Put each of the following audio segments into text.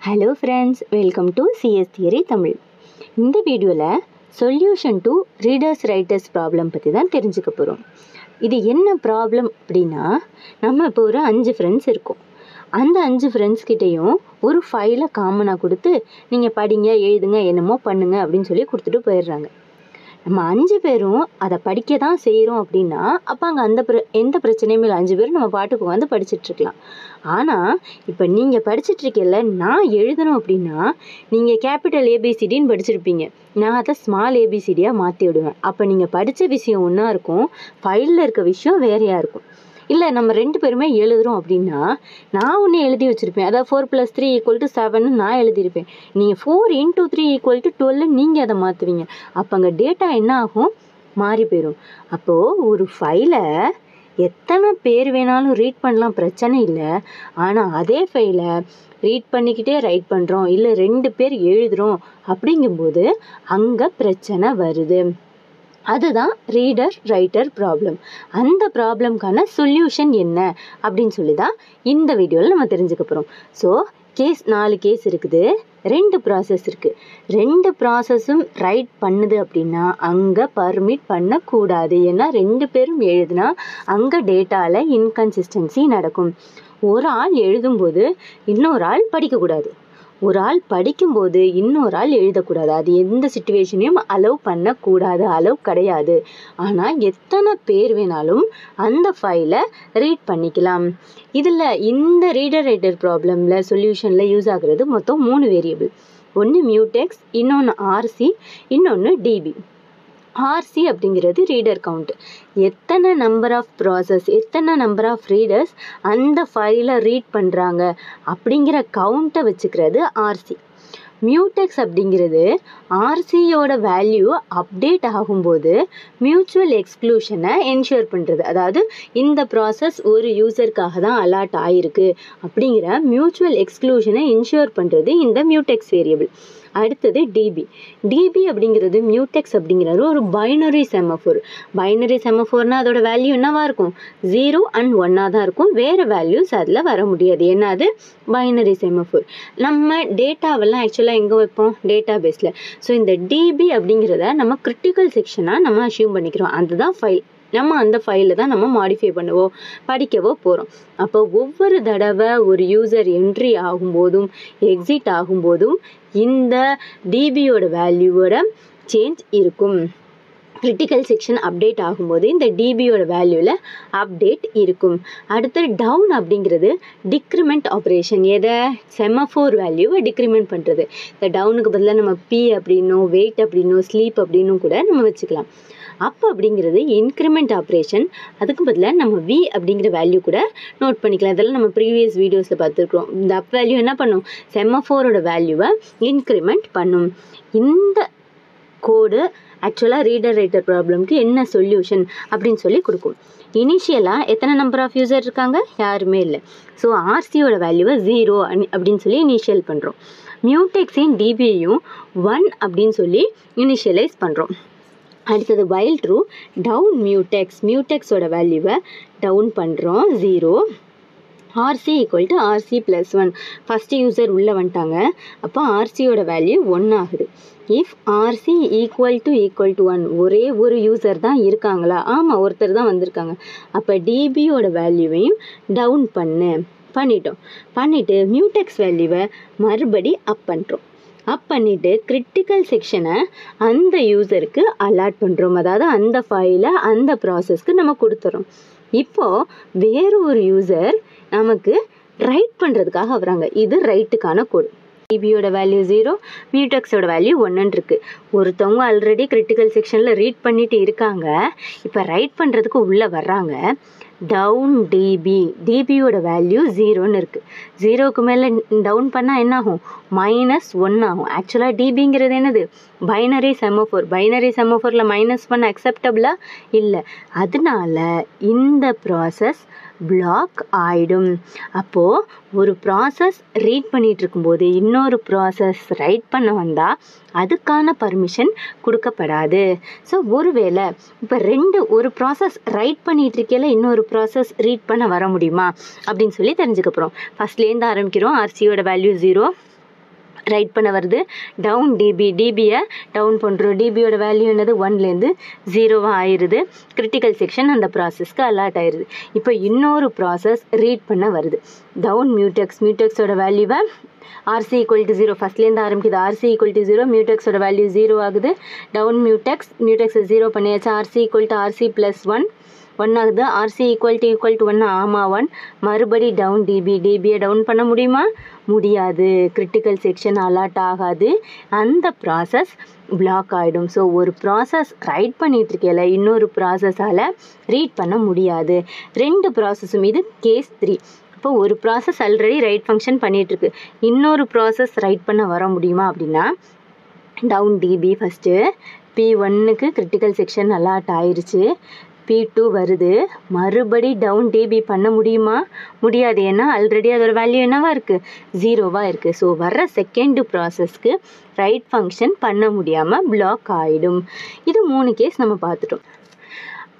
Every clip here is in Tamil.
Hello friends, welcome to CS Theory Tamil. இந்த வீடியோவில் solution to readers writers problem பற்றி தான் தெரிஞ்சுக்க போகிறோம். இது என்ன ப்ராப்ளம் அப்படின்னா, நம்ம இப்போ ஒரு 5 ஃப்ரெண்ட்ஸ் இருக்கோம். அந்த 5 ஃப்ரெண்ட்ஸ் கிட்டேயும் ஒரு ஃபைலை காமனாக கொடுத்து நீங்கள் படிங்க, எழுதுங்க, என்னமோ பண்ணுங்க அப்படின்னு சொல்லி கொடுத்துட்டு போயிடுறாங்க. நம்ம 5 பேரும் அதை படிக்க தான் செய்கிறோம் அப்படின்னா, அப்போ அங்கே எந்த பிரச்சனையும் இல்லை. 5 பேரும் நம்ம பாட்டுக்கு வந்து படிச்சுட்ருக்கலாம். ஆனால் இப்போ நீங்கள் படிச்சுட்ருக்கல, நான் எழுதணும் அப்படின்னா நீங்கள் கேபிட்டல் ஏபிசிடின்னு படிச்சிருப்பீங்க. நான் அதை ஸ்மால் ஏபிசிடியாக மாற்றி விடுவேன். அப்போ நீங்கள் படித்த விஷயம் ஒன்றா இருக்கும், ஃபைலில் இருக்க விஷயம் வேறையாக இருக்கும். இல்லை நம்ம 2 பேருமே எழுதுகிறோம் அப்படின்னா, நான் ஒன்று எழுதி வச்சுருப்பேன், அதாவது 4 + 3 = 7 நான் எழுதியிருப்பேன். நீங்கள் 4 × 3 = 12 நீங்கள் அதை மாற்றுவீங்க. அப்போ அங்கே டேட்டா என்ன ஆகும், மாறி போயிடும். அப்போது ஒரு ஃபைலை எத்தனை பேர் வேணாலும் ரீட் பண்ணலாம், பிரச்சனை இல்லை. ஆனால் அதே ஃபைலை ரீட் பண்ணிக்கிட்டே ரைட் பண்ணுறோம், இல்லை 2 பேர் எழுதுகிறோம் அப்படிங்கும்போது அங்கே பிரச்சனை வருது. அதுதான் ரீடர் ரைட்டர் ப்ராப்ளம். அந்த ப்ராப்ளம்க்கான சொல்யூஷன் என்ன அப்படின்னு சொல்லி தான் இந்த வீடியோவில் நம்ம தெரிஞ்சுக்க போகிறோம். ஸோ 4 கேஸ் இருக்குது, 2 ப்ராசஸ் இருக்குது. 2 ப்ராசஸும் ரைட் பண்ணுது அப்படின்னா அங்கே பர்மிட் பண்ணக்கூடாது. ஏன்னா 2 பேரும் எழுதுனா அங்கே டேட்டாவில் இன்கன்சிஸ்டன்சி நடக்கும். ஒரு ஆள் எழுதும்போது இன்னொரு ஆள் படிக்கக்கூடாது, ஒரு ஆள் படிக்கும்போது இன்னொரு ஆள் எழுதக்கூடாது. அது எந்த சிச்சுவேஷனையும் அலோவ் பண்ணக்கூடாது, அலோவ் கிடையாது. ஆனால் எத்தனை பேர் வேணாலும் அந்த ஃபைலை ரீட் பண்ணிக்கலாம். இதில் இந்த ரீடர் ரைட்டர் ப்ராப்ளமில் சொல்யூஷனில் யூஸ் ஆகிறது மொத்தம் 3 வேரியபிள். ஒன்று மியூடெக்ஸ், இன்னொன்று ஆர்சி, இன்னொன்று டிபி. ஆர்சி அப்படிங்கிறது ரீடர் கவுண்ட், எத்தனை நம்பர் ஆஃப் ப்ராசஸ், எத்தனை நம்பர் ஆஃப் ரீடர்ஸ் அந்த ஃபைலை ரீட் பண்ணுறாங்க அப்படிங்கிற கவுண்ட்டை வச்சுக்கிறது ஆர்சி. மியூடெக்ஸ் அப்படிங்கிறது ஆர்சியோட வேல்யூ அப்டேட் ஆகும்போது மியூச்சுவல் எக்ஸ்க்ளூஷனை என்ஷூர் பண்ணுறது. அதாவது இந்த ப்ராசஸ் ஒரு யூசருக்காக தான் அலாட் ஆகிருக்கு அப்படிங்கிற மியூச்சுவல் எக்ஸ்க்ளூஷனை என்ஷூர் பண்ணுறது இந்த மியூடெக்ஸ் வேரியபிள். அடுத்தது டிபி. டிபி அப்படிங்கிறது மியூடெக்ஸ் அப்படிங்கிறது ஒரு பைனரி செமஃபோர். பைனரி செமஃபோர்னால் அதோட வேல்யூ என்னவா இருக்கும், 0 and 1 தான் இருக்கும். வேறு வேல்யூஸ் அதில் வர முடியாது. ஏன்னா அது பைனரி செமஃபோர். நம்ம டேட்டாவெல்லாம் ஆக்சுவலாக எங்கே வைப்போம், டேட்டா பேஸில். ஸோ இந்த டிபி அப்படிங்கிறத நம்ம கிரிட்டிக்கல் செக்ஷனாக நம்ம அசியூம் பண்ணிக்கிறோம். அதுதான் ஃபைல். நம்ம அந்த ஃபைலில் தான் நம்ம மாடிஃபை பண்ணவோ படிக்கவோ போகிறோம். அப்போ ஒவ்வொரு தடவை ஒரு யூசர் என்ட்ரி ஆகும்போதும் எக்ஸிட் ஆகும்போதும் இந்த டிபியோட வேல்யூவோட சேஞ்ச் இருக்கும். கிரிட்டிக்கல் செக்ஷன் அப்டேட் ஆகும்போது இந்த டிபியோட வேல்யூவில் அப்டேட் இருக்கும். அடுத்து டவுன் அப்படிங்கிறது டிக்ரிமெண்ட் ஆப்ரேஷன். எதை, செமஃபோர் வேல்யூவை டிக்ரிமெண்ட் பண்ணுறது. இந்த டவுனுக்கு பதிலாக நம்ம பி அப்படின்னோ, வெயிட் அப்படின்னோ, ஸ்லீப் அப்படின்னும் கூட நம்ம வச்சுக்கலாம். அப் அப்படிங்கிறது இன்க்ரிமெண்ட் ஆப்ரேஷன். அதுக்கு பதிலாக நம்ம வி அப்படிங்கிற வேல்யூ கூட நோட் பண்ணிக்கலாம். இதெல்லாம் நம்ம ப்ரீவியஸ் வீடியோஸில் பார்த்துருக்குறோம். இந்த அப் வேல்யூ என்ன பண்ணும், செமஃபோரோட வேல்யூவை இன்க்ரிமெண்ட் பண்ணும். இந்த கோடு ஆக்சுவலாக ரீடர் ரைட்டர் ப்ராப்ளம்க்கு என்ன சொல்யூஷன் அப்படின்னு சொல்லி கொடுக்கும். இனிஷியலாக எத்தனை நம்பர் ஆஃப் யூசர் இருக்காங்க, யாருமே இல்லை. ஸோ ஆர்சியோட வேல்யூவை 0 அப்படின்னு சொல்லி இனிஷியல் பண்ணுறோம். மியூடெக்ஸையும் டிபியையும் 1 அப்படின்னு சொல்லி இனிஷியலைஸ் பண்ணுறோம். அடுத்தது வைல் ட்ரூ, டவுன் மியூடெக்ஸ், மியூடெக்ஸோட வேல்யூவை டவுன் பண்ணுறோம் 0. RC = RC + 1. ஃபஸ்ட்டு யூசர் உள்ளே வந்துட்டாங்க, அப்போ ஆர்சியோட வேல்யூ 1 ஆகுது. இஃப் ஆர்சி = 1, ஒரே ஒரு யூசர் தான் இருக்காங்களா, ஆமாம் ஒருத்தர் தான் வந்திருக்காங்க. அப்போ டிபியோட வேல்யூவையும் டவுன் பண்ணிவிட்டு மியூடெக்ஸ் வேல்யூவை மறுபடி அப் பண்ணுறோம். அப் பண்ணிவிட்டு கிரிட்டிக்கல் செக்ஷனை அந்த யூசருக்கு அலாட் பண்ணுறோம். அதாவது அந்த ஃபைலை அந்த ப்ராசஸ்க்கு நம்ம கொடுத்துறோம். இப்போது வேறு ஒரு யூசர் நமக்கு ரைட் பண்ணுறதுக்காக வராங்க. இது ரைட்டுக்கான கோடு. டிபியோட வேல்யூ 0, மியூடெக்ஸோட வேல்யூ 1 இருக்குது. ஒருத்தவங்க ஆல்ரெடி கிரிட்டிக்கல் செக்ஷனில் ரீட் பண்ணிட்டு இருக்காங்க, இப்போ ரைட் பண்ணுறதுக்கு உள்ளே வர்றாங்க. டவுன் டிபி, டிபியோட வேல்யூ 0ன்னு இருக்குது. 0க்கு மேலே டவுன் பண்ணால் என்ன ஆகும், -1 ஆகும். ஆக்சுவலாக டிபிங்கிறது என்னது, பைனரி செமஃபோர். பைனரி செமஃபோரில் -1 அக்செப்டபிளா இல்லை. அதனால இந்த ப்ராசஸ் பிளாக் ஆகிடும். அப்போது ஒரு ப்ராசஸ் ரீட் பண்ணிகிட்டு இருக்கும்போது இன்னொரு ப்ராசஸ் ரைட் பண்ண வந்தால் அதுக்கான பர்மிஷன் கொடுக்கப்படாது. ஸோ ஒருவேளை இப்போ ஒரு ப்ராசஸ் ரைட் பண்ணிகிட்டு இருக்கையில் இன்னொரு ப்ராசஸ் ரீட் பண்ண வர முடியுமா அப்படின்னு சொல்லி தெரிஞ்சுக்க போகிறோம். ஃபஸ்ட்லேருந்து ஆரம்பிக்கிறோம். ஆர்சியோட வேல்யூ 0, ரைட் பண்ண வருது. டவுன் டிபியை டவுன் பண்ணுறோம். டிபியோட வேல்யூ என்னது 1லேருந்து 0 ஆயிடுது. கிரிட்டிக்கல் செக்ஷன் அந்த ப்ராசஸ்க்கு அலாட் ஆயிடுது. இப்போ இன்னொரு ப்ராசஸ் ரீட் பண்ண வருது. டவுன் மியூடெக்ஸோட வேல்யூவை RC = 0 ஃபஸ்ட்லேருந்து ஆரம்பிக்குது. RC = 0, மியூடெக்ஸோட வேல்யூ 0 ஆகுது. டவுன் மியூடெக்ஸை 0 பண்ணியாச்சு. RC = RC + 1 ஆகுது. RC = 1 ஆமாம் 1. மறுபடி டவுன் டிபியை டவுன் பண்ண முடியுமா? முடியாது. கிரிட்டிக்கல் செக்ஷன் அலாட் ஆகாது. அந்த ப்ராசஸ் பிளாக் ஆகிடும். ஸோ ஒரு ப்ராசஸ் ரைட் பண்ணிகிட்டு இருக்கல இன்னொரு ப்ராசஸால் ரீட் பண்ண முடியாது. 2 ப்ராசஸும் இது கேஸ் 3. இப்போ ஒரு ப்ராசஸ் ஆல்ரெடி ரைட் ஃபங்க்ஷன் பண்ணிகிட்ருக்கு. இன்னொரு ப்ராசஸ் ரைட் பண்ண வர முடியுமா அப்படின்னா டவுன் டிபி ஃபஸ்ட்டு P1க்கு கிரிட்டிக்கல் செக்ஷன் அலாட் ஆயிடுச்சு. P2 வருது. மறுபடி டவுன் டிபி பண்ண முடியுமா? முடியாது. ஏன்னா ஆல்ரெடி அதோட வேல்யூ என்னவா இருக்குது? 0 இருக்குது. ஸோ வர்ற செகண்ட் ப்ராசஸ்க்கு ரைட் ஃபங்க்ஷன் பண்ண முடியாமல் பிளாக் ஆகிடும். இது 3 கேஸ் நம்ம பார்த்துட்டோம்.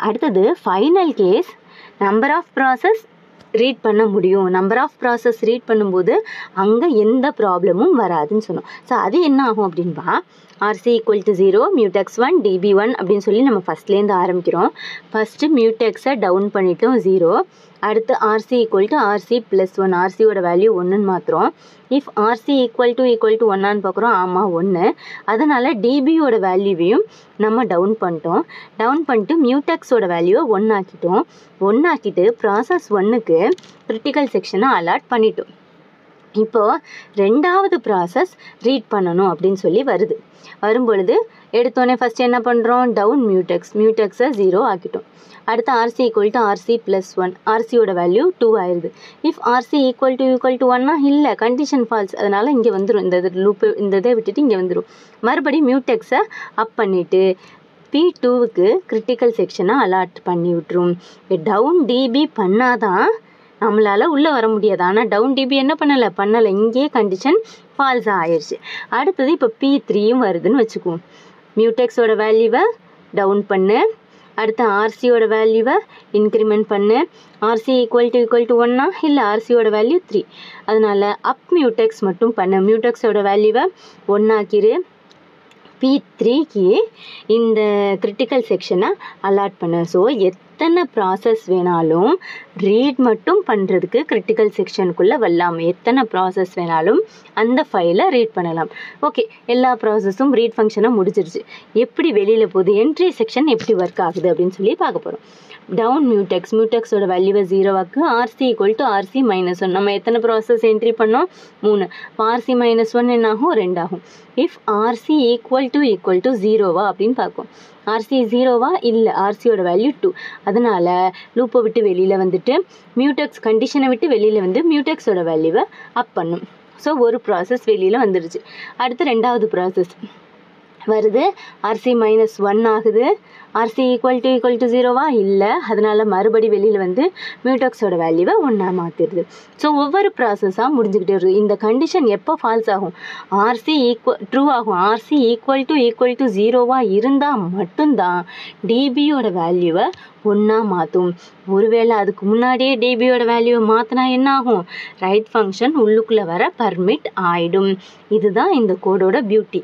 அடுத்தது final case, number of process read பண்ண முடியும். நம்பர் ஆஃப் ப்ராசஸ் ரீட் பண்ணும்போது அங்கே எந்த ப்ராப்ளமும் வராதுன்னு சொன்னோம். ஸோ அது என்ன ஆகும் அப்படின்பா RC = 0, மியூடெக்ஸ் 1, DB1 அப்படின்னு சொல்லி நம்ம ஃபஸ்ட்லேருந்து ஆரம்பிக்கிறோம். ஃபஸ்ட்டு மியூடெக்ஸை டவுன் பண்ணிட்டோம் 0. அடுத்து RC = RC + 1, RCயோட வேல்யூ 1ன்னு மாத்திரம். இஃப் RC = 1 பார்க்குறோம். ஆமாம் 1. அதனால் டிபியோட வேல்யூவையும் நம்ம டவுன் பண்ணிட்டோம். டவுன் பண்ணிட்டு மியூடெக்ஸோட வேல்யூவை 1 ஆக்கிட்டோம். 1 ஆக்கிட்டு ப்ராசஸ் 1க்கு கிரிட்டிக்கல் செக்ஷனை அலாட் பண்ணிட்டோம். இப்போது 2வது ப்ராசஸ் ரீட் பண்ணணும் அப்படின்னு சொல்லி வரும்பொழுது எடுத்தோடனே ஃபஸ்ட் என்ன பண்ணுறோம்? டவுன் மியூடெக்ஸை 0 ஆக்கிட்டோம். அடுத்து RC = RC + 1, RCயோட வேல்யூ 2 ஆயிடுது. இஃப் RC = 1 இல்லை, கண்டிஷன் ஃபால்ஸ். அதனால் இங்கே வந்துடும். இந்த இதை விட்டுட்டு இங்கே வந்துடும். மறுபடியும் மியூடெக்ஸை அப் பண்ணிவிட்டு P2க்கு கிரிட்டிக்கல் செக்ஷனை அலாட் பண்ணி விட்டுரும். டவுன் டிபி பண்ணாதான் நம்மளால் உள்ளே வர முடியாது. ஆனால் டவுன் டிபி என்ன பண்ணலை. இங்கேயே கண்டிஷன் ஃபால்ஸ் ஆயிடுச்சு. அடுத்தது இப்போ P3யும் வருதுன்னு வச்சுக்குவோம். மியூடெக்ஸோட வேல்யூவை டவுன் பண்ணு. அடுத்து RCயோட வேல்யூவை இன்க்ரிமெண்ட் பண்ணு. RC = 1 இல்லை, RCயோட வேல்யூ 3. அதனால் அப் மியூடெக்ஸ் மட்டும் பண்ணு. மியூடெக்ஸோட வேல்யூவை 1 ஆக்கிரு. P3க்கு இந்த கிரிட்டிக்கல் செக்ஷனை அலாட் பண்ணு. ஸோ எத்தனை ப்ராசஸ் வேணாலும் ரீட் மட்டும் பண்ணுறதுக்கு கிரிட்டிக்கல் செக்ஷனுக்குள்ளே வரலாம். எத்தனை ப்ராசஸ் வேணாலும் அந்த ஃபைலை ரீட் பண்ணலாம். ஓகே, எல்லா ப்ராசஸும் ரீட் ஃபங்க்ஷனை முடிஞ்சிருச்சு. எப்படி வெளியில் போகுது, என்ட்ரி செக்ஷன் எப்படி ஒர்க் ஆகுது அப்படின்னு சொல்லி பார்க்க போகிறோம். டவுன் மியூடெக்ஸோட வேல்யூவை 0 ஆக்கு. RC = RC - 1. நம்ம எத்தனை ப்ராசஸ் என்ட்ரி பண்ணோம்? 3. RC - 1 என்ன ஆகும்? 2 ஆகும். இஃப் RC = 0 அப்படின்னு பார்ப்போம். RC 0 இல்லை, RCயோட வேல்யூ 2. அதனால் லூப்பை விட்டு வெளியில் வந்துட்டு மியூடெக்ஸ் கண்டிஷனை விட்டு வெளியில் வந்து மியூடெக்ஸோட வேல்யூவை அப் பண்ணும். ஸோ ஒரு ப்ராசஸ் வெளியில் வந்துடுச்சு. அடுத்து 2வது ப்ராசஸ் வருது. RC - 1 ஆகுது. RC = 0 இல்லை, அதனால் மறுபடி வெளியில் வந்து மியூடெக்ஸோட வேல்யூவை 1 மாற்றிடுது. ஸோ ஒவ்வொரு ப்ராசஸாக முடிஞ்சுக்கிட்டே இருக்குது. இந்த கண்டிஷன் எப்போ ஃபால்ஸ் ஆகும்? RC ட்ரூ ஆகும். RC = 0 இருந்தால் மட்டும்தான் டிபியோட வேல்யூவை 1 மாற்றும். ஒருவேளை அதுக்கு முன்னாடியே டிபியோட வேல்யூவை மாற்றினா என்ன ஆகும்? ரைட் ஃபங்க்ஷன் உள்ளுக்குள்ளே வர பர்மிட் ஆகிடும். இதுதான் இந்த கோடோட பியூட்டி.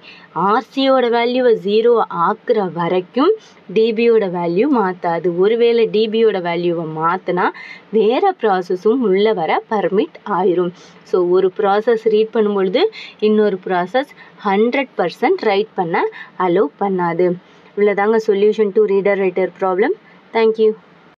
RCயோட வேல்யூவை 0 ஆக்குற வரைக்கும் டிபியோட வேல்யூ மாற்றாது. ஒருவேளை டிபியோட வேல்யூவை மாற்றினா வேறு ப்ராசஸும் உள்ளே வர பர்மிட் ஆயிரும். ஸோ ஒரு ப்ராசஸ் ரீட் பண்ணும்பொழுது இன்னொரு ப்ராசஸ் 100% ரைட் பண்ண அலோவ் பண்ணாது. இவ்வளோதாங்க solution to reader writer problem. Thank you.